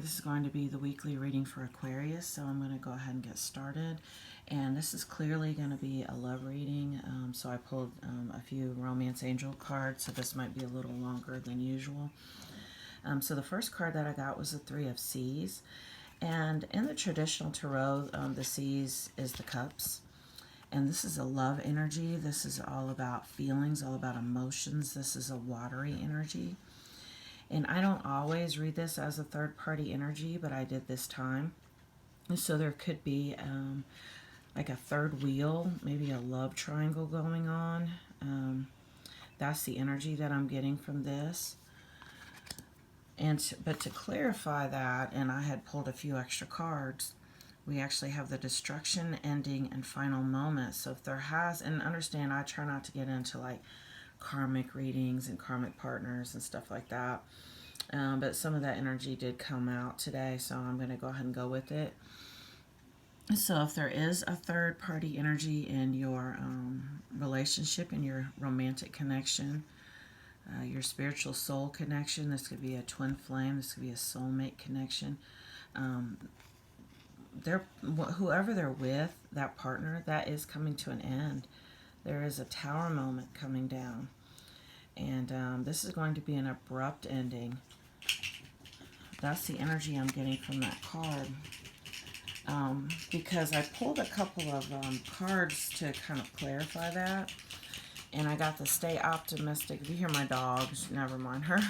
morning. This is going to be the weekly reading for Aquarius, so I'm going to go ahead and get started. And this is clearly going to be a love reading, so I pulled a few romance angel cards, so this might be a little longer than usual. So the first card that I got was the Three of Seas, and in the traditional tarot, the Seas is the Cups. And this is a love energy. This is all about feelings, all about emotions. This is a watery energy. And I don't always read this as a third-party energy, but I did this time. So there could be like a third wheel, maybe a love triangle going on. That's the energy that I'm getting from this. But to clarify that, and I had pulled a few extra cards, we actually have the destruction, ending, and final moment. So if there has, and understand, I try not to get into like karmic readings and karmic partners and stuff like that. But some of that energy did come out today, so I'm going to go ahead and go with it. So if there is a third-party energy in your relationship, in your romantic connection, your spiritual soul connection, this could be a twin flame, this could be a soulmate connection. Whoever they're with, that partner, that is coming to an end. There is a tower moment coming down. And this is going to be an abrupt ending. That's the energy I'm getting from that card. Because I pulled a couple of cards to kind of clarify that. And I got the Stay Optimistic. If you hear my dogs, never mind her.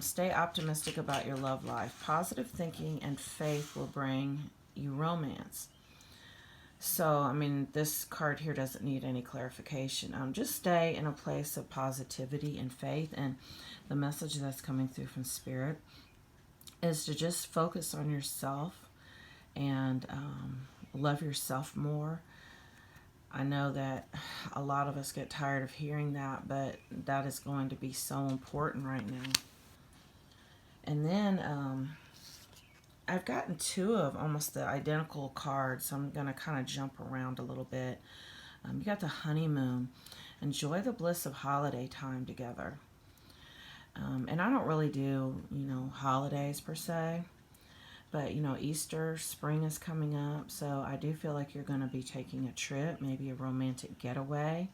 Stay optimistic about your love life. Positive thinking and faith will bring you romance. So, I mean, this card here doesn't need any clarification. Just stay in a place of positivity and faith. And the message that's coming through from Spirit is to just focus on yourself and love yourself more. I know that a lot of us get tired of hearing that, but that is going to be so important right now. And then I've gotten two of almost the identical cards, so I'm going to kind of jump around a little bit. You got the honeymoon. Enjoy the bliss of holiday time together. And I don't really do, holidays per se. But, Easter, spring is coming up, so I do feel like you're going to be taking a trip, maybe a romantic getaway.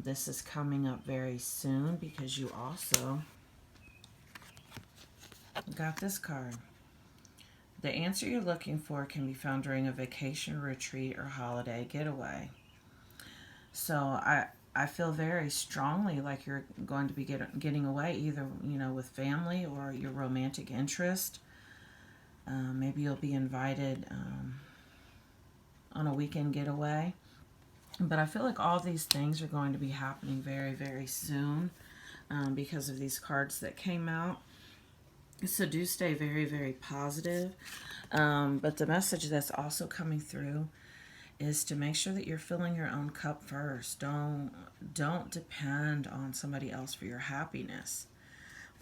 This is coming up very soon because you also got this card. The answer you're looking for can be found during a vacation, retreat, or holiday getaway. So I feel very strongly like you're going to be getting away either, with family or your romantic interest. Maybe you'll be invited on a weekend getaway. But I feel like all these things are going to be happening very, very soon because of these cards that came out. So do stay very, very positive. But the message that's also coming through is to make sure that you're filling your own cup first. Don't depend on somebody else for your happiness,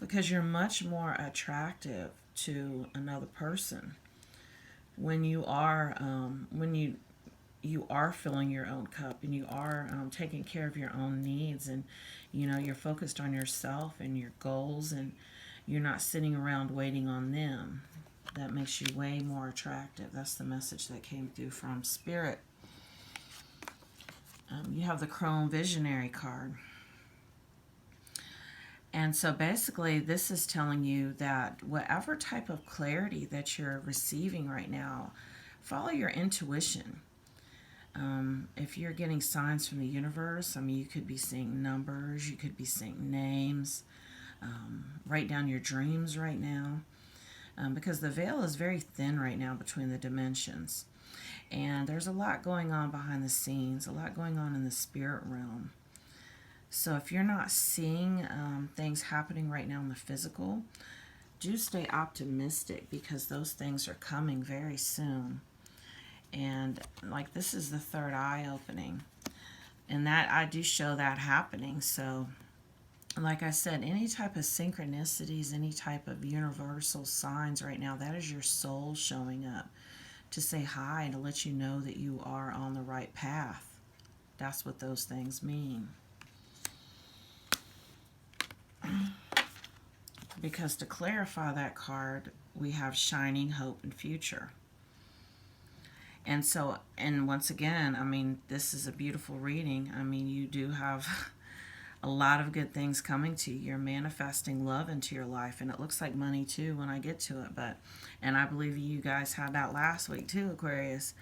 because you're much more attractive to another person when you are filling your own cup and you are taking care of your own needs, and you're focused on yourself and your goals, and you're not sitting around waiting on them. That makes you way more attractive. That's the message that came through from Spirit. You have the Crone Visionary card. And so basically this is telling you that whatever type of clarity that you're receiving right now, follow your intuition. If you're getting signs from the universe, you could be seeing numbers, you could be seeing names. Write down your dreams right now, because the veil is very thin right now between the dimensions. And there's a lot going on behind the scenes, a lot going on in the spirit realm. So if you're not seeing things happening right now in the physical, do stay optimistic, because those things are coming very soon. And like, this is the third eye opening, and that I do show that happening. So like I said, any type of synchronicities, any type of universal signs right now, that is your soul showing up to say hi and to let you know that you are on the right path. That's what those things mean. because to clarify that card, we have shining hope and future. And so, and once again, I mean, this is a beautiful reading. I mean, you do have a lot of good things coming to you. You're manifesting love into your life, and it looks like money too when I get to it. But, and I believe you guys had that last week too, Aquarius.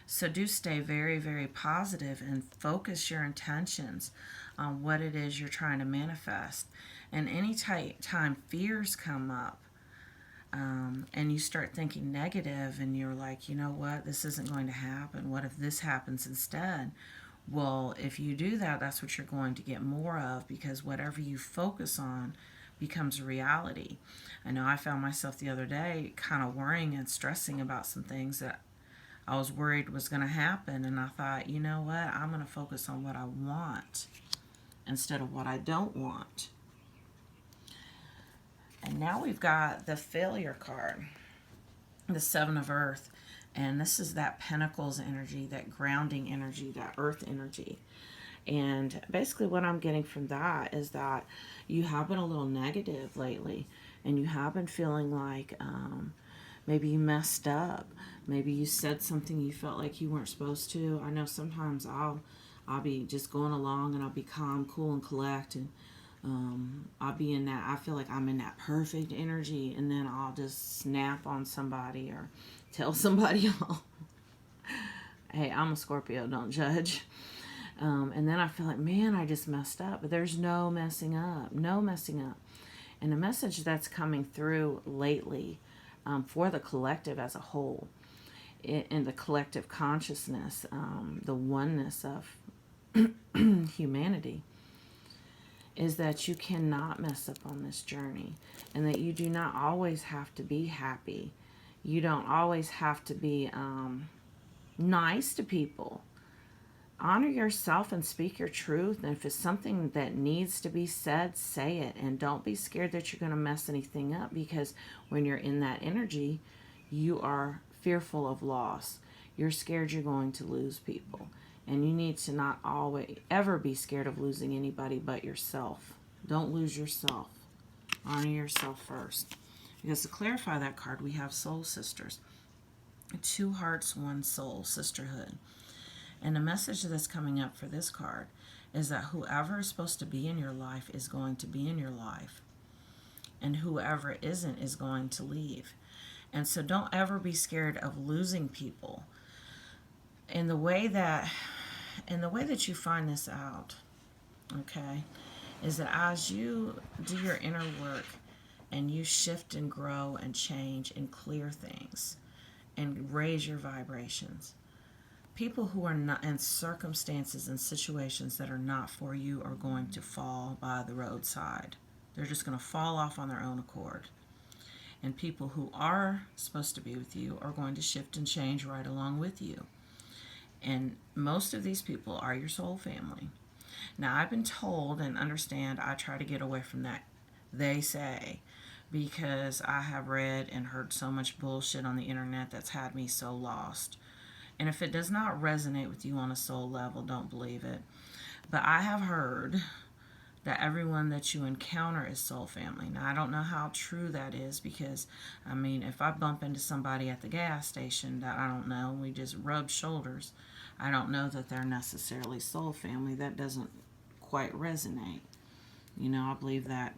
So do stay very, very positive and focus your intentions on what it is you're trying to manifest. And any time fears come up, and you start thinking negative and you're like, you know what, this isn't going to happen. What if this happens instead? Well, if you do that, that's what you're going to get more of, because whatever you focus on becomes reality. I know I found myself the other day kind of worrying and stressing about some things that I was worried was going to happen. And I thought, you know what, I'm going to focus on what I want instead of what I don't want. And now we've got the failure card, the Seven of Earth. And this is that Pentacles energy, that grounding energy, that Earth energy. And basically what I'm getting from that is that you have been a little negative lately. And you have been feeling like maybe you messed up. Maybe you said something you felt like you weren't supposed to. I know sometimes I'll be just going along and I'll be calm, cool, and collect. And I'll be in that, I feel like I'm in that perfect energy, and then I'll just snap on somebody or tell somebody off. Hey, I'm a Scorpio, don't judge. And then I feel like, man, I just messed up. But there's no messing up, no messing up. And the message that's coming through lately for the collective as a whole, in the collective consciousness, the oneness of humanity, is that you cannot mess up on this journey, and that you do not always have to be happy. You don't always have to be nice to people. Honor yourself and speak your truth, and if it's something that needs to be said, say it, and don't be scared that you're going to mess anything up, because when you're in that energy, you are fearful of loss. You're scared you're going to lose people. And you need to not always, ever be scared of losing anybody but yourself. Don't lose yourself. Honor yourself first. Because to clarify that card, we have soul sisters. 2 hearts, 1 soul, sisterhood. And the message that's coming up for this card is that whoever is supposed to be in your life is going to be in your life. And whoever isn't is going to leave. And so don't ever be scared of losing people. In the way that you find this out, okay, is that as you do your inner work and you shift and grow and change and clear things and raise your vibrations, people who are not in circumstances and situations that are not for you are going to fall by the roadside. They're just going to fall off on their own accord. And people who are supposed to be with you are going to shift and change right along with you. And most of these people are your soul family. Now, I've been told and understand I try to get away from that they say, because I have read and heard so much bullshit on the internet that's had me so lost. And if it does not resonate with you on a soul level, don't believe it. But I have heard that everyone that you encounter is soul family. Now, I don't know how true that is, because, I mean, if I bump into somebody at the gas station that I don't know, we just rub shoulders, I don't know that they're necessarily soul family. That doesn't quite resonate. You know, I believe that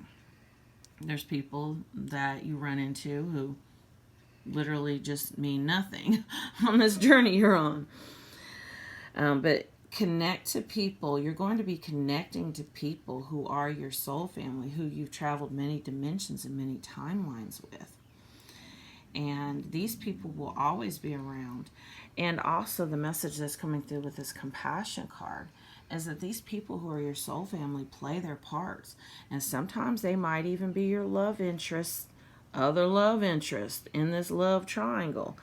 there's people that you run into who literally just mean nothing on this journey you're on. But connect to people. You're going to be connecting to people who are your soul family, who you've traveled many dimensions and many timelines with. And these people will always be around. And also the message that's coming through with this compassion card is that these people who are your soul family play their parts. And sometimes they might even be your love interest, other love interest in this love triangle.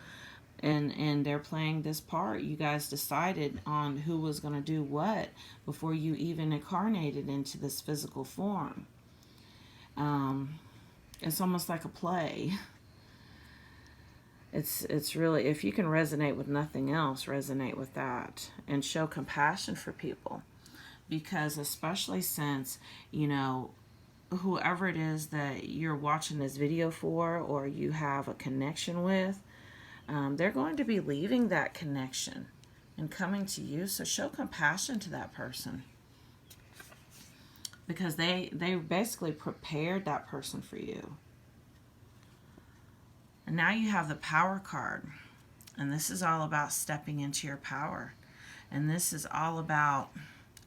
And they're playing this part. You guys decided on who was going to do what before you even incarnated into this physical form. It's almost like a play. It's really, if you can resonate with nothing else, resonate with that and show compassion for people. Because especially since, you know, whoever it is that you're watching this video for or you have a connection with, they're going to be leaving that connection and coming to you. So show compassion to that person, because they basically prepared that person for you. And now you have the Power card. And this is all about stepping into your power. And this is all about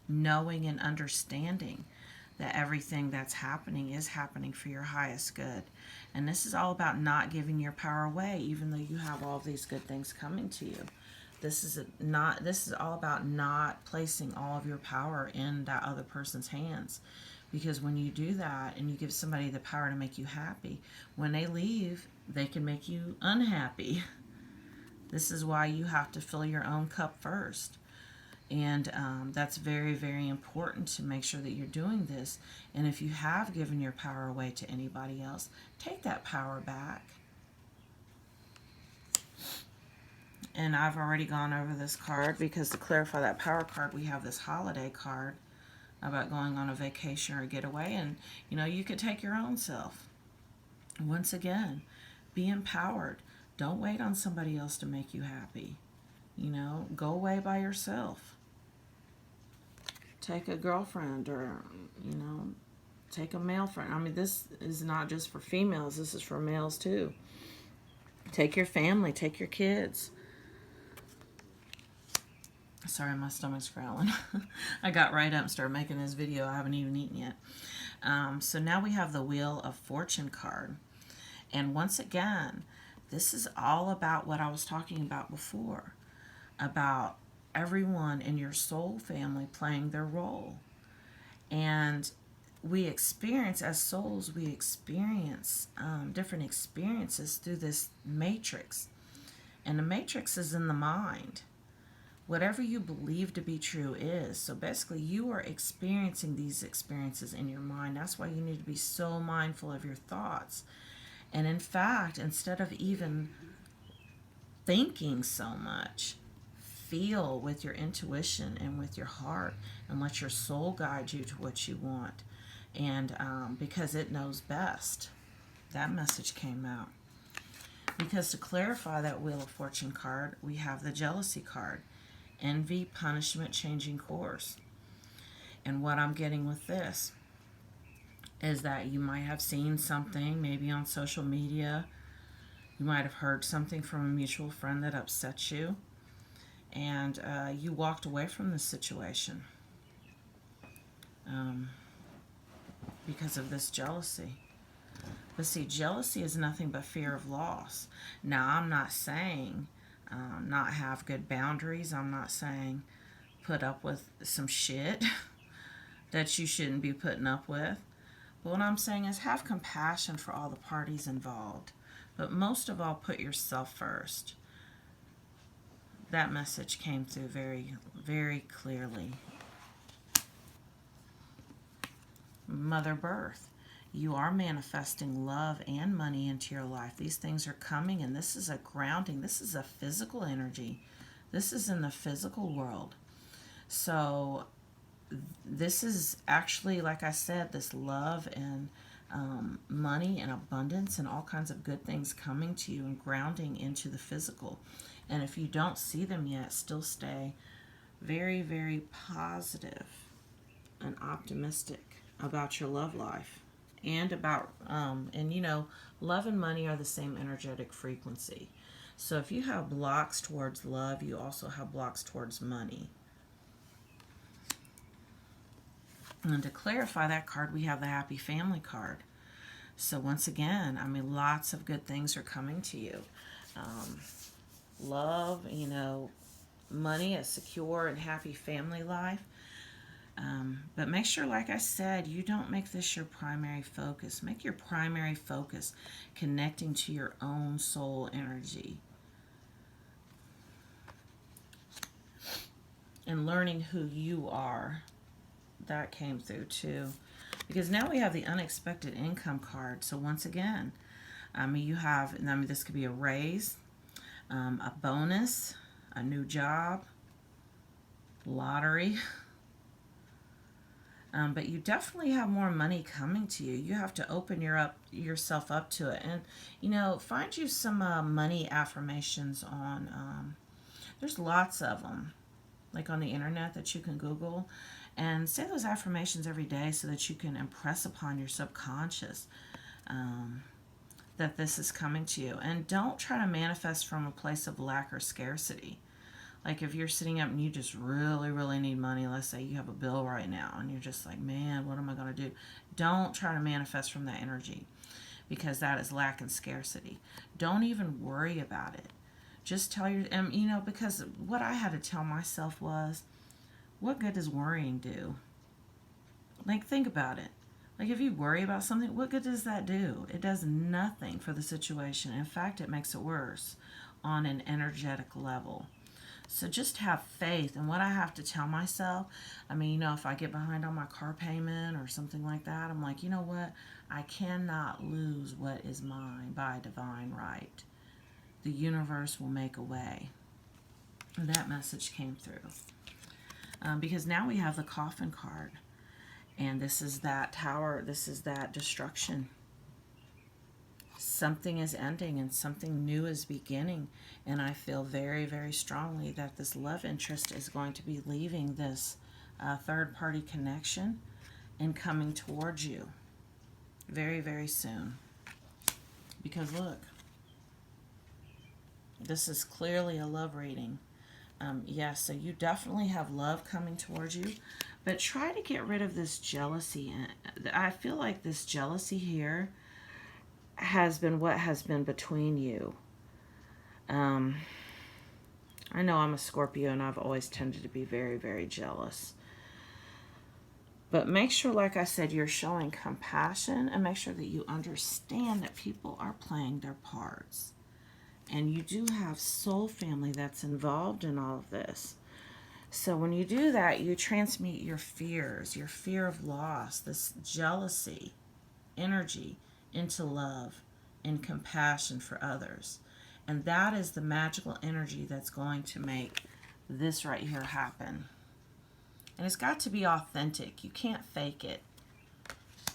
knowing and understanding that everything that's happening is happening for your highest good. And this is all about not giving your power away, even though you have all these good things coming to you. This is all about not placing all of your power in that other person's hands. Because when you do that and you give somebody the power to make you happy, when they leave, they can make you unhappy. This is why you have to fill your own cup first. And that's very, very important to make sure that you're doing this. And if you have given your power away to anybody else, take that power back. And I've already gone over this card, because to clarify that Power card, we have this Holiday card about going on a vacation or a getaway. And, you know, you could take your own self. Once again, be empowered. Don't wait on somebody else to make you happy. You know, go away by yourself. Take a girlfriend, or, you know, take a male friend. I mean, this is not just for females. This is for males too. Take your family. Take your kids. Sorry, my stomach's growling. I got right up and started making this video. I haven't even eaten yet. So now we have the Wheel of Fortune card. And once again, this is all about what I was talking about before, about everyone in your soul family playing their role. And we experience, as souls, we experience different experiences through this matrix. And the matrix is in the mind. Whatever you believe to be true is. So basically, you are experiencing these experiences in your mind. That's why you need to be so mindful of your thoughts. And in fact, instead of even thinking so much, feel with your intuition and with your heart, and let your soul guide you to what you want. And because it knows best. That message came out. Because to clarify that Wheel of Fortune card, we have the Jealousy card. Envy, punishment, changing course. And what I'm getting with this is that you might have seen something, maybe on social media. You might have heard something from a mutual friend that upset you. And you walked away from the situation because of this jealousy. But see, jealousy is nothing but fear of loss. Now, I'm not saying not have good boundaries. I'm not saying put up with some shit that you shouldn't be putting up with. But what I'm saying is have compassion for all the parties involved. But most of all, put yourself first. That message came through very, very clearly. Mother Birth. You are manifesting love and money into your life. These things are coming, and this is a grounding. This is a physical energy. This is in the physical world. So this is actually, like I said, this love and money and abundance and all kinds of good things coming to you and grounding into the physical. And if you don't see them yet, still stay very, very positive and optimistic about your love life. And about, and you know, love and money are the same energetic frequency. So if you have blocks towards love, you also have blocks towards money. And to clarify that card, we have the Happy Family card. So once again, I mean, lots of good things are coming to you. Love, you know, money, a secure and happy family life. But make sure, like I said, you don't make this your primary focus. Make your primary focus connecting to your own soul energy. And learning who you are. That came through too. Because now we have the Unexpected Income card. So once again, you have, this could be a raise, a bonus, a new job, lottery. But you definitely have more money coming to you. You have to open yourself up to it. And, you know, find you some money affirmations on, there's lots of them, like on the internet that you can Google. And say those affirmations every day so that you can impress upon your subconscious that this is coming to you. And don't try to manifest from a place of lack or scarcity. Like if you're sitting up and you just really, really need money, let's say you have a bill right now and you're just like, man, what am I going to do? Don't try to manifest from that energy, because that is lack and scarcity. Don't even worry about it. Just tell your, you know, because what I had to tell myself was, what good does worrying do? Like, think about it. Like, if you worry about something, what good does that do? It does nothing for the situation. In fact, it makes it worse on an energetic level. So just have faith. And what I have to tell myself, I mean, you know, if I get behind on my car payment or something like that, I'm like, you know what? I cannot lose what is mine by divine right. The universe will make a way. And that message came through. Because now we have the coffin card. And this is that tower. This is that destruction. Something is ending and something new is beginning. And I feel very, very strongly that this love interest is going to be leaving this third-party connection and coming towards you very, very soon. Because look, this is clearly a love reading. Yes, so you definitely have love coming towards you, but try to get rid of this jealousy. I feel like this jealousy here has been what has been between you. I know I'm a Scorpio and I've always tended to be very, very jealous. But make sure, like I said, you're showing compassion, and make sure that you understand that people are playing their parts. And you do have soul family that's involved in all of this. So when you do that, you transmute your fears, your fear of loss, this jealousy energy into love and compassion for others. And that is the magical energy that's going to make this right here happen. And it's got to be authentic. You can't fake it.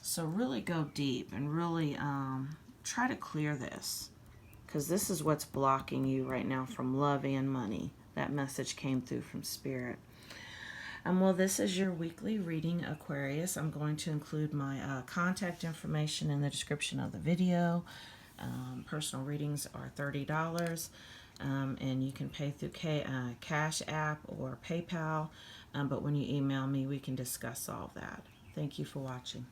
So really go deep and really try to clear this, because this is what's blocking you right now from love and money. That message came through from Spirit. Well, this is your weekly reading, Aquarius. I'm going to include my contact information in the description of the video. Personal readings are $30, and you can pay through Cash App or PayPal. But when you email me, we can discuss all of that. Thank you for watching.